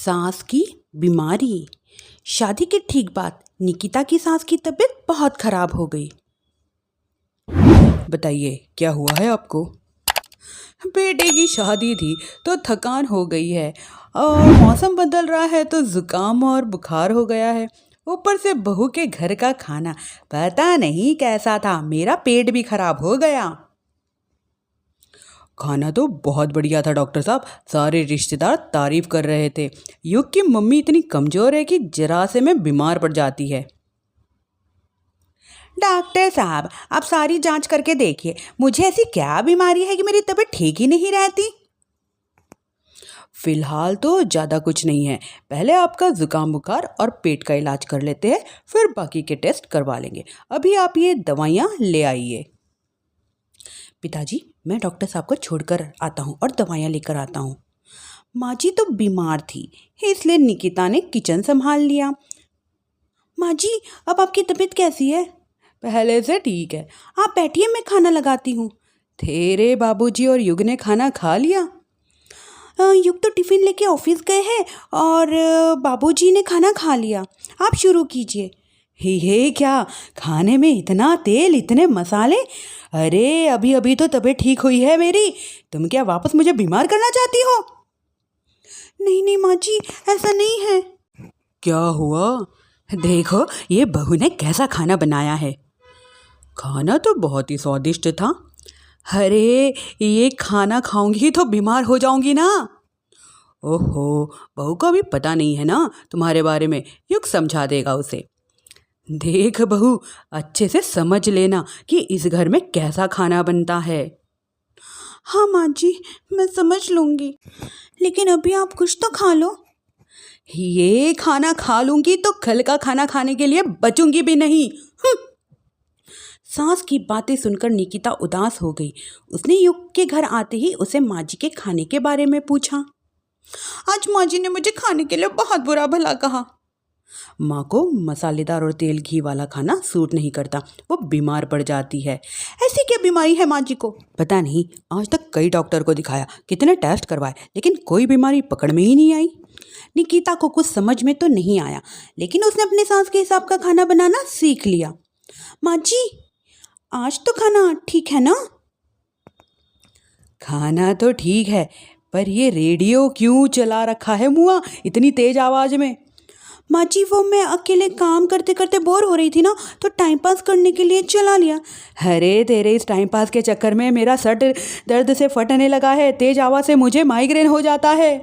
सांस की बीमारी। शादी के ठीक बाद निकिता की सांस की तबीयत बहुत खराब हो गई। बताइए क्या हुआ है आपको? बेटे की शादी थी तो थकान हो गई है और मौसम बदल रहा है तो जुकाम और बुखार हो गया है। ऊपर से बहू के घर का खाना पता नहीं कैसा था, मेरा पेट भी खराब हो गया। खाना तो बहुत बढ़िया था डॉक्टर साहब, सारे रिश्तेदार तारीफ कर रहे थे। युग की मम्मी इतनी कमज़ोर है कि जरा से में बीमार पड़ जाती है। डॉक्टर साहब, आप सारी जांच करके देखिए, मुझे ऐसी क्या बीमारी है कि मेरी तबीयत ठीक ही नहीं रहती। फिलहाल तो ज़्यादा कुछ नहीं है, पहले आपका ज़ुकाम बुखार और पेट का इलाज कर लेते हैं, फिर बाकी के टेस्ट करवा लेंगे। अभी आप ये दवाइयाँ ले आइए। पिताजी, मैं डॉक्टर साहब को छोड़कर आता हूँ और दवाइयाँ लेकर आता हूँ। माँ जी तो बीमार थी, इसलिए निकिता ने किचन संभाल लिया। माँ जी, अब आपकी तबीयत कैसी है? पहले से ठीक है। आप बैठिए, मैं खाना लगाती हूँ। तेरे बाबूजी और युग ने खाना खा लिया? युग तो टिफ़िन लेके ऑफिस गए हैं और बाबूजी ने खाना खा लिया। आप शुरू कीजिए। हे क्या खाने में इतना तेल, इतने मसाले! अरे अभी अभी तो तबीयत ठीक हुई है मेरी, तुम क्या वापस मुझे बीमार करना चाहती हो? नहीं नहीं माँ जी, ऐसा नहीं है। क्या हुआ? देखो ये बहू ने कैसा खाना बनाया है। खाना तो बहुत ही स्वादिष्ट था। अरे ये खाना खाऊंगी तो बीमार हो जाऊंगी ना। ओहो, बहू को अभी पता नहीं है ना तुम्हारे बारे में, युग समझा देगा उसे। देख बहू, अच्छे से समझ लेना कि इस घर में कैसा खाना बनता है। हाँ माँ जी, मैं समझ लूँगी, लेकिन अभी आप कुछ तो खा लो। ये खाना खा लूंगी तो कल का खाना खाने के लिए बचूंगी भी नहीं। सास की बातें सुनकर निकिता उदास हो गई। उसने युग के घर आते ही उसे माँ जी के खाने के बारे में पूछा। आज माँ जी ने मुझे खाने के लिए बहुत बुरा भला कहा। माँ को मसालेदार और तेल घी वाला खाना सूट नहीं करता, वो बीमार पड़ जाती है। ऐसी क्या बीमारी है माँ जी को? पता नहीं, आज तक कई डॉक्टर को दिखाया, कितने टेस्ट करवाए, लेकिन कोई बीमारी पकड़ में ही नहीं आई। निकिता को कुछ समझ में तो नहीं आया, लेकिन उसने अपने सास के हिसाब का खाना बनाना सीख लिया। माँ जी, आज तो खाना ठीक है ना? खाना तो ठीक है, पर ये रेडियो क्यों चला रखा है मुआ इतनी तेज आवाज में? माँ जी, वो मैं अकेले काम करते करते बोर हो रही थी ना, तो टाइम पास करने के लिए चला लिया। अरे तेरे इस टाइम पास के चक्कर में मेरा सर दर्द से फटने लगा है, तेज आवाज़ से मुझे माइग्रेन हो जाता है।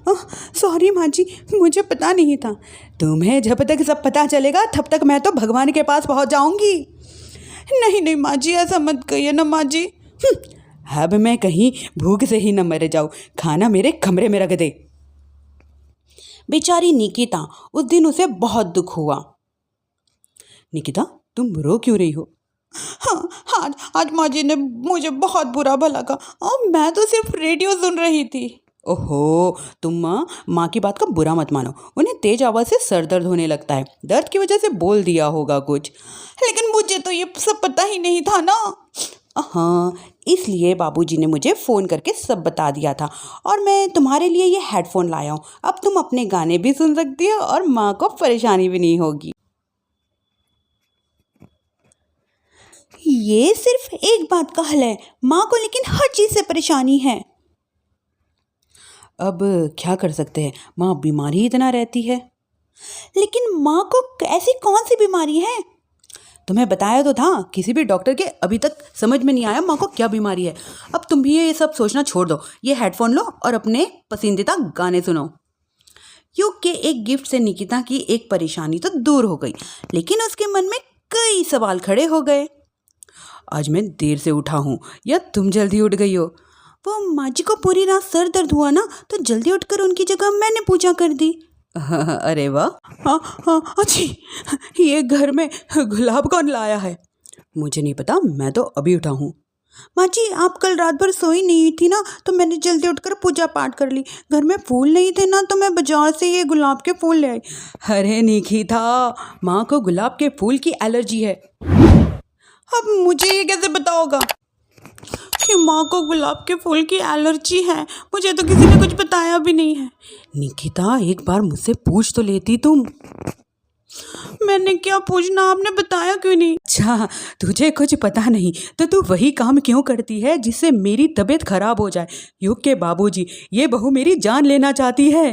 सॉरी माँ जी, मुझे पता नहीं था। तुम्हें जब तक सब पता चलेगा तब तक मैं तो भगवान के पास पहुँच जाऊँगी। नहीं नहीं माँ जी, ऐसा मत कहिए ना माँ जी। अब मैं कहीं भूख से ही न मर जाऊँ, खाना मेरे कमरे में रख दे। बेचारी निकिता, उस दिन उसे बहुत दुख हुआ। निकिता, तुम रो क्यों रही हो? हाँ, आज माँ जी ने मुझे बहुत बुरा भला कहा और मैं तो सिर्फ रेडियो सुन रही थी। ओहो, तुम माँ की बात का बुरा मत मानो, उन्हें तेज आवाज़ से सर दर्द होने लगता है, दर्द की वजह से बोल दिया होगा कुछ। लेकिन मुझे तो ये सब पता ही नहीं था ना। हाँ, इसलिए बाबूजी ने मुझे फ़ोन करके सब बता दिया था और मैं तुम्हारे लिए ये हेडफोन लाया हूँ। अब तुम अपने गाने भी सुन सकती हो और माँ को परेशानी भी नहीं होगी। ये सिर्फ एक बात का हल है, माँ को लेकिन हर चीज़ से परेशानी है। अब क्या कर सकते हैं, माँ बीमार ही इतना रहती है। लेकिन माँ को ऐसी कौन सी बीमारी है? तुम्हें बताया तो था, किसी भी डॉक्टर के अभी तक समझ में नहीं आया माँ को क्या बीमारी है। अब तुम भी ये सब सोचना छोड़ दो, ये हेडफोन लो और अपने पसंदीदा गाने सुनो। युग के एक गिफ्ट से निकिता की एक परेशानी तो दूर हो गई, लेकिन उसके मन में कई सवाल खड़े हो गए। आज मैं देर से उठा हूँ या तुम जल्दी उठ गई हो? वो माँ जी को पूरी रात सर दर्द हुआ ना, तो जल्दी उठकर उनकी जगह मैंने पूजा कर दी। अरे वाह। हाँ अच्छी, ये घर में गुलाब कौन लाया है? मुझे नहीं पता, मैं तो अभी उठा हूँ। माँ जी, आप कल रात भर सोई नहीं थी ना, तो मैंने जल्दी उठकर पूजा पाठ कर ली। घर में फूल नहीं थे ना, तो मैं बाजार से ये गुलाब के फूल ले आई। अरे निकिता, माँ को गुलाब के फूल की एलर्जी है। अब मुझे ये कैसे पता होगा? कि माँ को गुलाब के फूल की एलर्जी है। मुझे तो किसी ने कुछ बताया भी नहीं है। निकिता, एक बार मुझसे पूछ तो लेती तुम। मैंने क्या पूछना, आपने बताया क्यों नहीं? अच्छा, तुझे कुछ पता नहीं तो तू वही काम क्यों करती है जिससे मेरी तबीयत खराब हो जाए। युग के बाबूजी, ये बहू मेरी जान लेना चाहती है।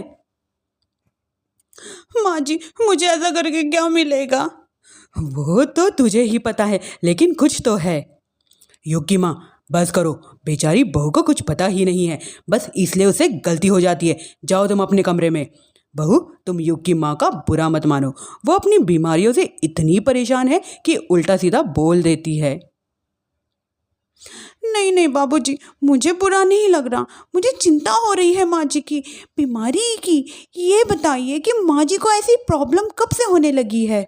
माँ जी, मुझे ऐसा करके क्या मिलेगा? वो तो तुझे ही पता है, लेकिन कुछ तो है। युग की माँ, बस करो, बेचारी बहू को कुछ पता ही नहीं है, बस इसलिए उसे गलती हो जाती है। जाओ तुम अपने कमरे में। बहू, तुम युग की माँ का बुरा मत मानो, वो अपनी बीमारियों से इतनी परेशान है कि उल्टा सीधा बोल देती है। नहीं नहीं बाबूजी, मुझे बुरा नहीं लग रहा, मुझे चिंता हो रही है माँ जी की बीमारी की। ये बताइए कि माँ जी को ऐसी प्रॉब्लम कब से होने लगी है?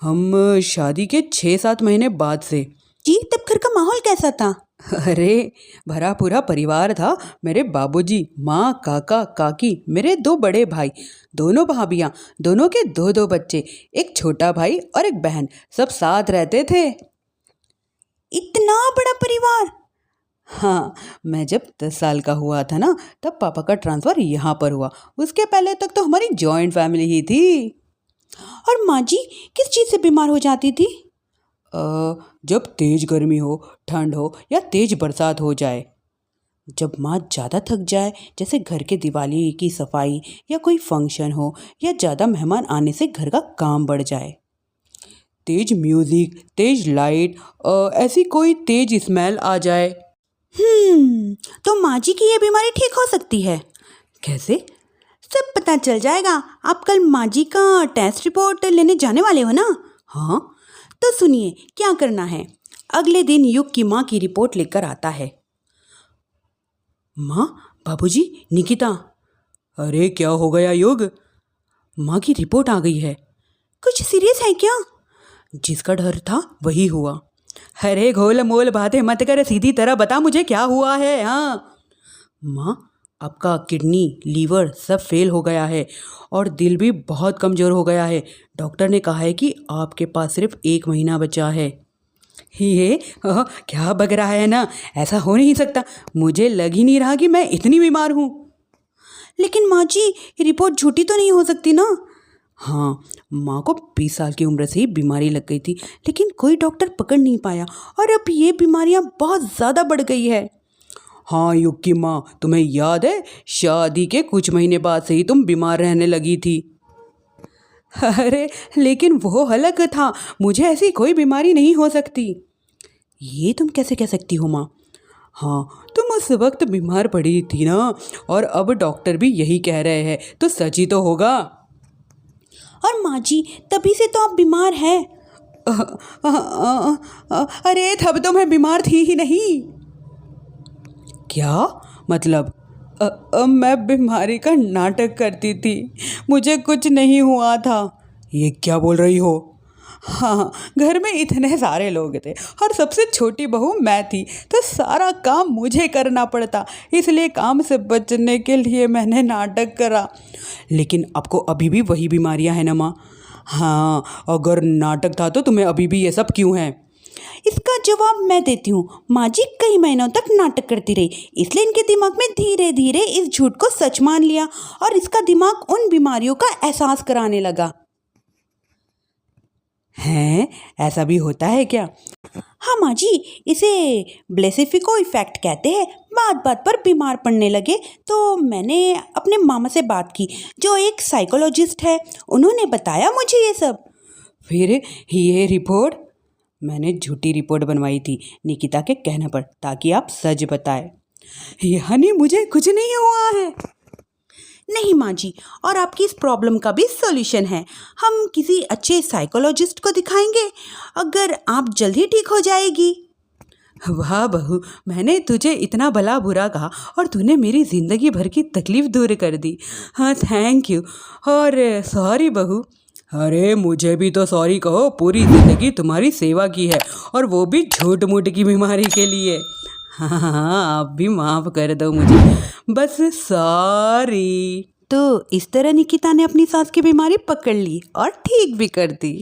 हम शादी के 6-7 महीने बाद से। जी, तब घर का माहौल कैसा था? अरे, भरा पूरा परिवार था। मेरे बाबूजी, माँ, काका, काकी, मेरे 2 बड़े भाई, दोनों भाभियाँ, दोनों के 2-2 बच्चे, एक छोटा भाई और एक बहन, सब साथ रहते थे। इतना बड़ा परिवार? हाँ, मैं जब 10 साल का हुआ था ना, तब पापा का ट्रांसफ़र यहाँ पर हुआ। उसके पहले तक तो हमारी जॉइंट फैमिली ही थी। और माँ जी किस चीज़ से बीमार हो जाती थी? जब तेज गर्मी हो, ठंड हो या तेज बरसात हो जाए। जब माँ ज़्यादा थक जाए, जैसे घर के दिवाली की सफाई या कोई फंक्शन हो, या ज़्यादा मेहमान आने से घर का काम बढ़ जाए। तेज म्यूज़िक, तेज लाइट, ऐसी कोई तेज स्मेल आ जाए। तो माँ जी की ये बीमारी ठीक हो सकती है? कैसे? सब पता चल जाएगा। आप कल माँ जी का टेस्ट रिपोर्ट लेने जाने वाले हो ना? हाँ। तो सुनिए क्या करना है। अगले दिन युग की माँ की रिपोर्ट लेकर आता है। माँ, बाबूजी, निकिता। अरे क्या हो गया युग? माँ की रिपोर्ट आ गई है। कुछ सीरियस है क्या? जिसका डर था वही हुआ। अरे घोल मोल बातें मत कर, सीधी तरह बता मुझे क्या हुआ है। हाँ माँ, आपका किडनी, लीवर सब फेल हो गया है और दिल भी बहुत कमज़ोर हो गया है। डॉक्टर ने कहा है कि आपके पास सिर्फ 1 महीना बचा है। ये क्या बग रहा है ना, ऐसा हो नहीं सकता। मुझे लग ही नहीं रहा कि मैं इतनी बीमार हूँ। लेकिन माँ जी, रिपोर्ट झूठी तो नहीं हो सकती ना? हाँ, माँ को 20 साल की उम्र से ही बीमारी लग गई थी, लेकिन कोई डॉक्टर पकड़ नहीं पाया और अब ये बीमारियाँ बहुत ज़्यादा बढ़ गई है। हाँ युग की माँ, तुम्हें याद है शादी के कुछ महीने बाद से ही तुम बीमार रहने लगी थी। अरे लेकिन वो अलग था, मुझे ऐसी कोई बीमारी नहीं हो सकती। ये तुम कैसे कह सकती हो माँ? हाँ, तुम उस वक्त बीमार पड़ी थी ना, और अब डॉक्टर भी यही कह रहे हैं, तो सच ही तो होगा। और माँ जी, तभी से तो आप बीमार हैं। अरे तब तो मैं बीमार थी ही नहीं। क्या मतलब? मैं बीमारी का नाटक करती थी, मुझे कुछ नहीं हुआ था। ये क्या बोल रही हो? हाँ, घर में इतने सारे लोग थे और सबसे छोटी बहू मैं थी, तो सारा काम मुझे करना पड़ता, इसलिए काम से बचने के लिए मैंने नाटक करा। लेकिन आपको अभी भी वही बीमारियां हैं ना माँ? हाँ, अगर नाटक था तो तुम्हें अभी भी ये सब क्यों है? इसका जवाब मैं देती हूँ। माँ जी कई महीनों तक नाटक करती रही, इसलिए इनके दिमाग में धीरे धीरे इस झूठ को सच मान लिया और इसका दिमाग उन बीमारियों का एहसास कराने लगा। हैं, ऐसा भी होता है क्या? हाँ माँ जी, इसे ब्लेसिफिको इफेक्ट कहते हैं। बात बात पर बीमार पड़ने लगे तो मैंने अपने मामा से बात की, जो एक साइकोलॉजिस्ट है। उन्होंने बताया मुझे ये सब। फिर ये रिपोर्ट? मैंने झूठी रिपोर्ट बनवाई थी निकिता के कहने पर, ताकि आप सच बताएं। यानी मुझे कुछ नहीं हुआ है? नहीं माँ जी, और आपकी इस प्रॉब्लम का भी सॉल्यूशन है। हम किसी अच्छे साइकोलॉजिस्ट को दिखाएंगे, अगर आप जल्दी ठीक हो जाएगी। वाह बहू, मैंने तुझे इतना भला बुरा कहा और तूने मेरी ज़िंदगी भर की तकलीफ़ दूर कर दी। हाँ, थैंक यू। और सॉरी बहू। अरे मुझे भी तो सॉरी कहो, पूरी ज़िंदगी तुम्हारी सेवा की है, और वो भी झूठ मूठ की बीमारी के लिए। हाँ हाँ, आप भी माफ़ कर दो मुझे, बस सॉरी। तो इस तरह निकिता ने अपनी सास की बीमारी पकड़ ली और ठीक भी कर दी।